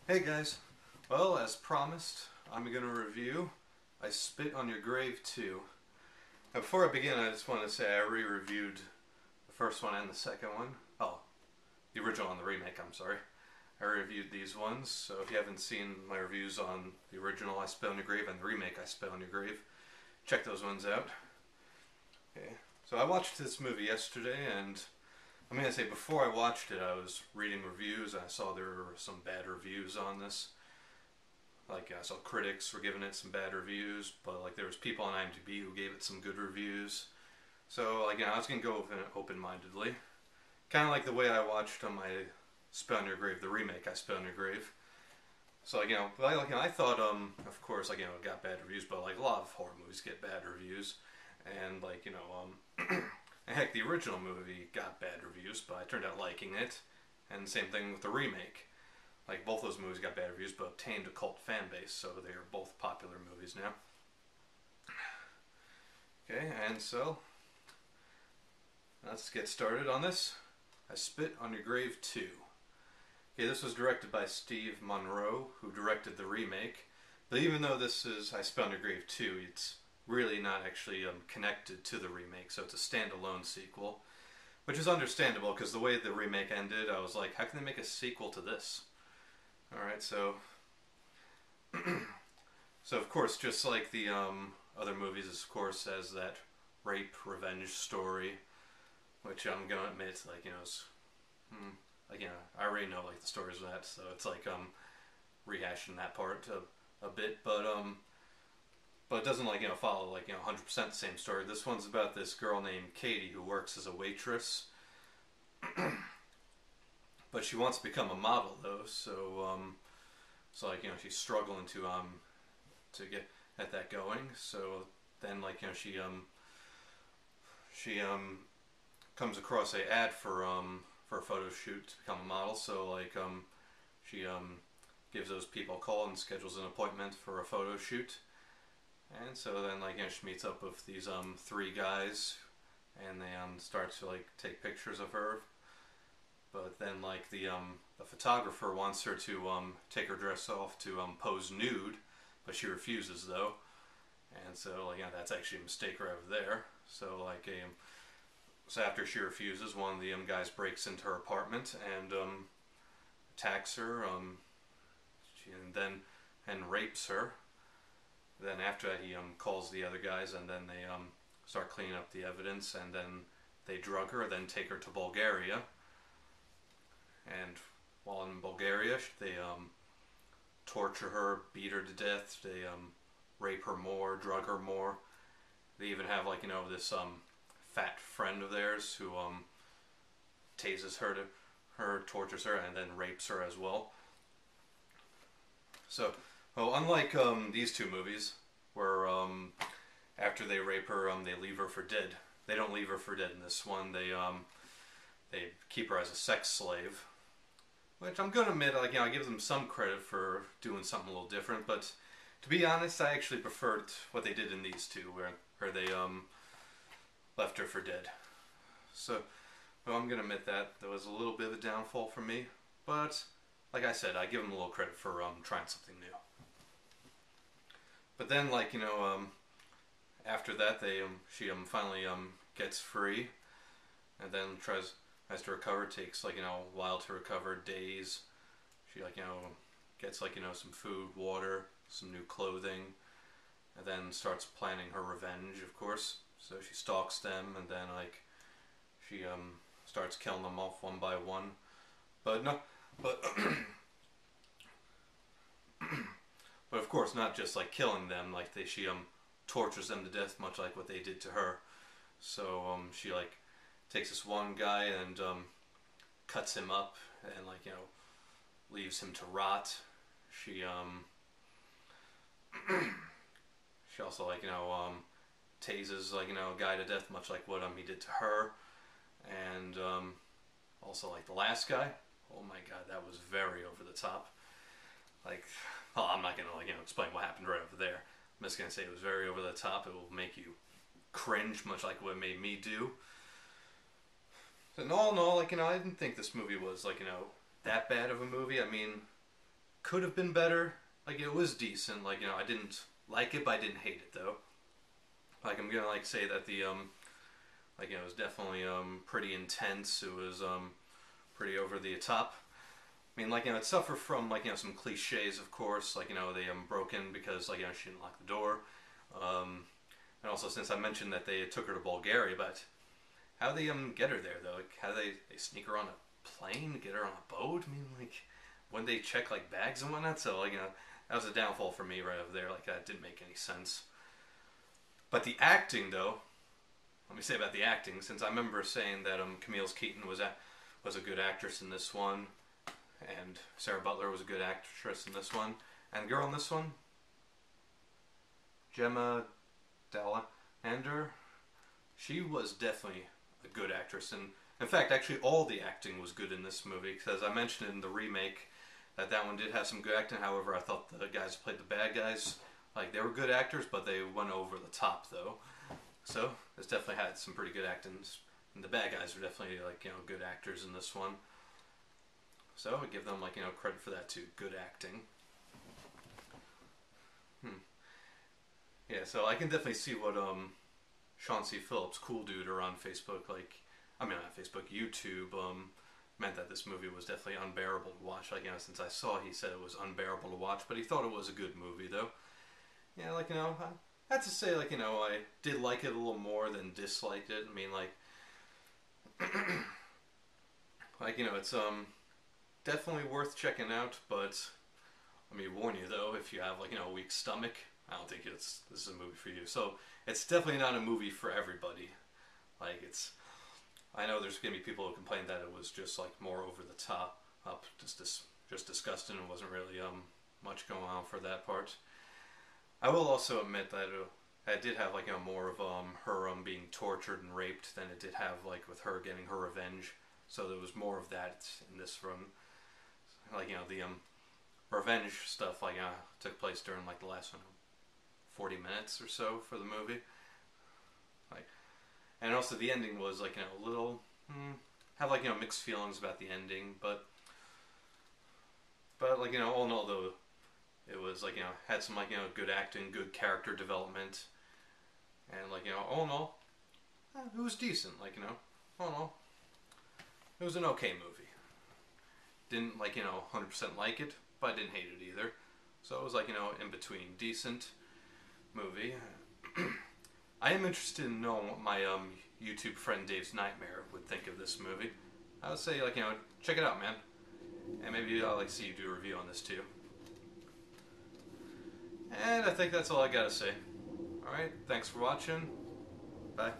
Hey guys, well as promised, I'm going to review I Spit on Your Grave 2. Now before I begin, I just want to say I re-reviewed the first one and the second one. Oh, the original and the remake, I'm sorry. I reviewed these ones, so if you haven't seen my reviews on the original I Spit on Your Grave and the remake I Spit on Your Grave, check those ones out. Okay, so I watched this movie yesterday, and I'm going to say before I watched it, I was reading reviews and I saw there were some bad reviews on this. Like I saw critics were giving it some bad reviews, but like there was people on IMDb who gave it some good reviews. So again, I was going to go open-mindedly. Kind of like the way I watched on my Spit on Your Grave, the remake I Spit on Your Grave. So I thought of course it got bad reviews, but like a lot of horror movies get bad reviews, and heck, the original movie got bad reviews, but I turned out liking it. And same thing with the remake. Like, both those movies got bad reviews, but obtained a cult fan base, so they are both popular movies now. Okay, and so, let's get started on this. I Spit on Your Grave 2. Okay, this was directed by Steve Monroe, who directed the remake. But even though this is I Spit on Your Grave 2, it's really not actually connected to the remake, so it's a standalone sequel, which is understandable because the way the remake ended, I was like, how can they make a sequel to this? Alright, so of course, just like the other movies, this of course has that rape revenge story, which I'm gonna admit, I already know like the stories of that, so it's like rehashing that part a bit, but it doesn't follow 100% the same story. This one's about this girl named Katie who works as a waitress, but she wants to become a model though. So she's struggling to get at that going. So then she comes across a ad for a photo shoot to become a model. So she gives those people a call and schedules an appointment for a photo shoot. And so then she meets up with these three guys, and they start to take pictures of her. But then the photographer wants her to take her dress off to pose nude, but she refuses though. And so that's actually a mistake right over there. So so after she refuses, one of the guys breaks into her apartment and attacks her, and rapes her. Then after that, he calls the other guys, and then they start cleaning up the evidence, and then they drug her, then take her to Bulgaria. And while in Bulgaria, they torture her, beat her to death, they rape her more, drug her more. They even have this fat friend of theirs who tases her, tortures her, and then rapes her as well. So, well, unlike these two movies, where after they rape her, they leave her for dead. They don't leave her for dead in this one. They keep her as a sex slave, which I'm gonna admit, I give them some credit for doing something a little different. But to be honest, I actually preferred what they did in these two, where they left her for dead. So, well, I'm gonna admit that there was a little bit of a downfall for me, but like I said, I give them a little credit for trying something new. But then, after that, she finally gets free, and then has to recover. Takes a while to recover, days. She gets some food, water, some new clothing, and then starts planning her revenge. Of course, so she stalks them, and then she starts killing them off one by one. But no, but. But of course, not just killing them. She tortures them to death, much like what they did to her. So she takes this one guy and cuts him up and leaves him to rot. She she also tases a guy to death, much like what he did to her. And also the last guy. Oh my God, that was very over the top. Well, I'm not gonna explain what happened right over there. I'm just gonna say it was very over the top. It will make you cringe, much like what it made me do. So in all, I didn't think this movie was that bad of a movie. I mean, could have been better. Like, it was decent. Like, I didn't like it, but I didn't hate it though. Like, I'm gonna like say that the like, it was definitely pretty intense. It was pretty over the top. I mean, like, it suffered from, like, some cliches, of course. Like, they broke in because, like, she didn't lock the door. And also, since I mentioned that they took her to Bulgaria, but how they get her there though? Like, how they sneak her on a plane, get her on a boat? I mean, like, when they check like bags and whatnot. So, like, that was a downfall for me right over there. Like, that didn't make any sense. But the acting though, let me say about the acting, since I remember saying that Camille Keaton was a good actress in this one, and Sarah Butler was a good actress in this one, and the girl in this one, Gemma Dallander, she was definitely a good actress. And in fact, actually, all the acting was good in this movie, because I mentioned in the remake that one did have some good acting. However, I thought the guys who played the bad guys, like, they were good actors, but they went over the top though. So it's definitely had some pretty good acting, and the bad guys were definitely, like, good actors in this one. So I give them, like, credit for that too. Good acting. Yeah, so I can definitely see what Sean C. Phillips, cool dude, or on Facebook, like, I mean, not Facebook, YouTube, meant that this movie was definitely unbearable to watch. Like, since I saw, he said it was unbearable to watch, but he thought it was a good movie though. Yeah, like, I had to say, like, I did like it a little more than disliked it. I mean, like, like, it's definitely worth checking out, but let me warn you though, if you have, like, a weak stomach, I don't think this is a movie for you. So it's definitely not a movie for everybody. Like, I know there's gonna be people who complain that it was just, like, more over the top, just disgusting, and wasn't really much going on for that part. I will also admit that it did have, like, more of her being tortured and raped than it did have, like, with her getting her revenge. So there was more of that in this one. Like, the revenge stuff, like, took place during, like, the last 40 minutes or so for the movie. Like, and also the ending was, like, a little have, like, mixed feelings about the ending, but like, all in all though, it was, like, had some, like, good acting, good character development, and, like, all in all, it was decent. Like, all in all, it was an okay movie. Didn't, like, 100% like it, but I didn't hate it either. So it was, like, in between. Decent movie. I am interested in knowing what my YouTube friend Dave's Nightmare would think of this movie. I would say, like, check it out, man. And maybe I'll, like, see you do a review on this too. And I think that's all I gotta say. Alright, thanks for watching. Bye.